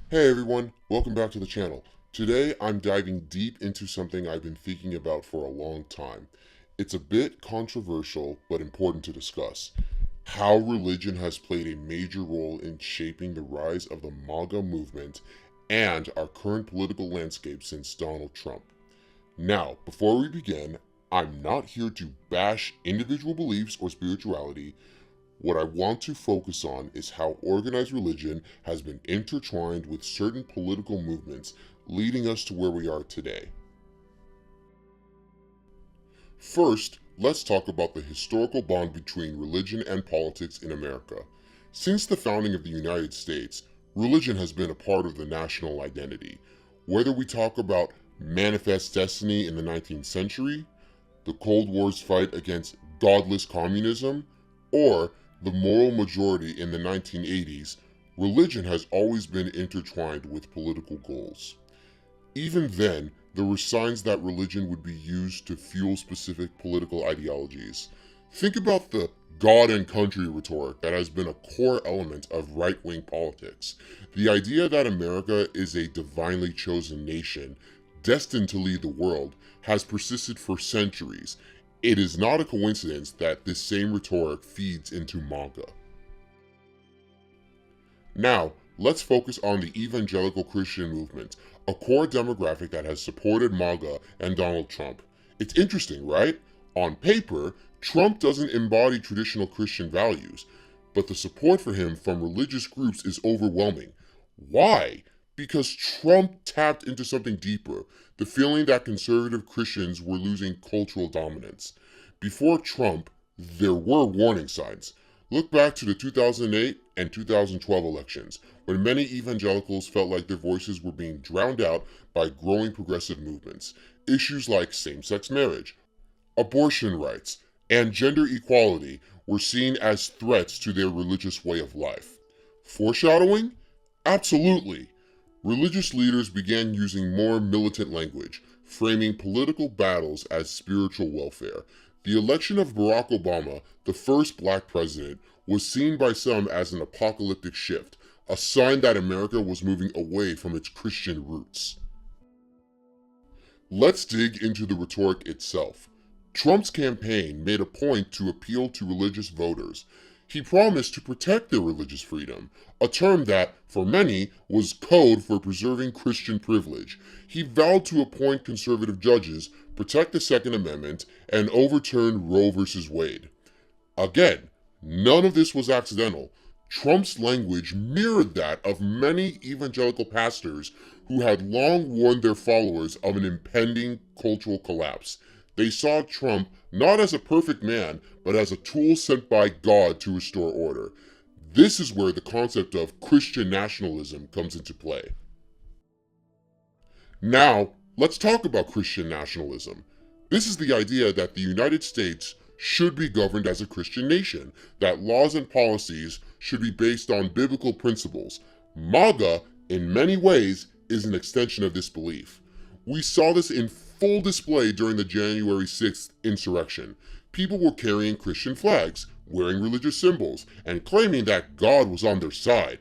Hey everyone, welcome back to the channel. Today I'm diving deep into something I've been thinking about for a long time. It's a bit controversial, but important to discuss. How religion has played a major role in shaping the rise of the MAGA movement and our current political landscape since Donald Trump. Now, before we begin, I'm not here to bash individual beliefs or spirituality. What I want to focus on is how organized religion has been intertwined with certain political movements, leading us to where we are today. First, let's talk about the historical bond between religion and politics in America. Since the founding of the United States, religion has been a part of the national identity. Whether we talk about manifest destiny in the 19th century, the Cold War's fight against godless communism, or the moral majority in the 1980s, religion has always been intertwined with political goals. Even then, there were signs that religion would be used to fuel specific political ideologies. Think about the God and country rhetoric that has been a core element of right-wing politics. The idea that America is a divinely chosen nation, destined to lead the world, has persisted for centuries. It is not a coincidence that this same rhetoric feeds into MAGA. Now, let's focus on the evangelical Christian movement, a core demographic that has supported MAGA and Donald Trump. It's interesting, right? On paper, Trump doesn't embody traditional Christian values, but the support for him from religious groups is overwhelming. Why? Because Trump tapped into something deeper, the feeling that conservative Christians were losing cultural dominance. Before Trump, there were warning signs. Look back to the 2008 and 2012 elections, when many evangelicals felt like their voices were being drowned out by growing progressive movements. Issues like same-sex marriage, abortion rights, and gender equality were seen as threats to their religious way of life. Foreshadowing? Absolutely. Religious leaders began using more militant language, framing political battles as spiritual welfare. The election of Barack Obama, the first black president, was seen by some as an apocalyptic shift, a sign that America was moving away from its Christian roots. Let's dig into the rhetoric itself. Trump's campaign made a point to appeal to religious voters. He promised to protect their religious freedom, a term that, for many, was code for preserving Christian privilege. He vowed to appoint conservative judges, protect the Second Amendment, and overturn Roe v. Wade. Again, none of this was accidental. Trump's language mirrored that of many evangelical pastors who had long warned their followers of an impending cultural collapse. They saw Trump not as a perfect man, but as a tool sent by God to restore order. This is where the concept of Christian nationalism comes into play. Now, let's talk about Christian nationalism. This is the idea that the United States should be governed as a Christian nation, that laws and policies should be based on biblical principles. MAGA, in many ways, is an extension of this belief. We saw this in full display during the January 6th insurrection. People were carrying Christian flags, wearing religious symbols, and claiming that God was on their side.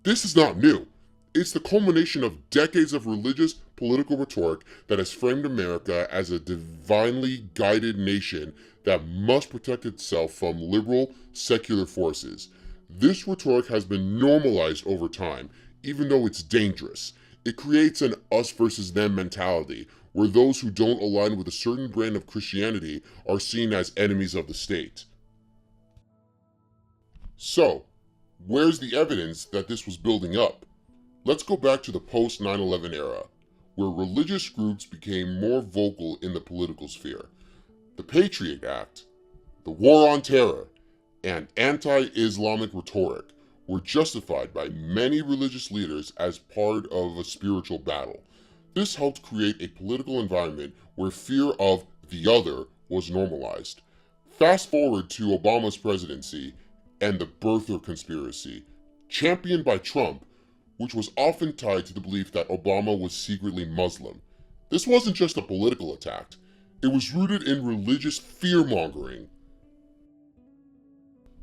This is not new. It's the culmination of decades of religious political rhetoric that has framed America as a divinely guided nation that must protect itself from liberal, secular forces. This rhetoric has been normalized over time, even though it's dangerous. It creates an us versus them mentality, where those who don't align with a certain brand of Christianity are seen as enemies of the state. So, where's the evidence that this was building up? Let's go back to the post 9/11 era, where religious groups became more vocal in the political sphere. The Patriot Act, the War on Terror, and anti-Islamic rhetoric were justified by many religious leaders as part of a spiritual battle. This helped create a political environment where fear of the other was normalized. Fast forward to Obama's presidency and the birther conspiracy, championed by Trump, which was often tied to the belief that Obama was secretly Muslim. This wasn't just a political attack. It was rooted in religious fear-mongering.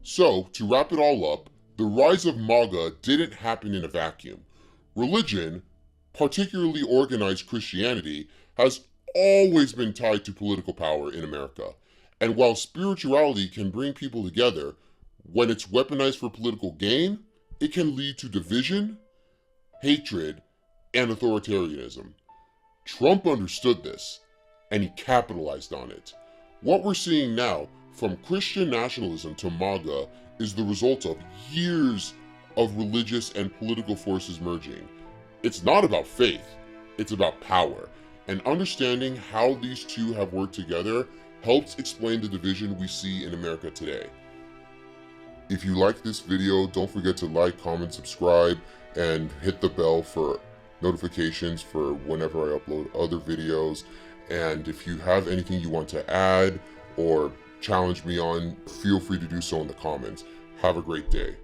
So, to wrap it all up, the rise of MAGA didn't happen in a vacuum. Religion, particularly organized Christianity, has always been tied to political power in America. And while spirituality can bring people together, when it's weaponized for political gain, it can lead to division, hatred, and authoritarianism. Trump understood this, and he capitalized on it. What we're seeing now, from Christian nationalism to MAGA, is the result of years of religious and political forces merging. It's not about faith, it's about power. And understanding how these two have worked together helps explain the division we see in America today. If you like this video, don't forget to like, comment, subscribe, and hit the bell for notifications for whenever I upload other videos. And if you have anything you want to add or challenge me on, feel free to do so in the comments. Have a great day.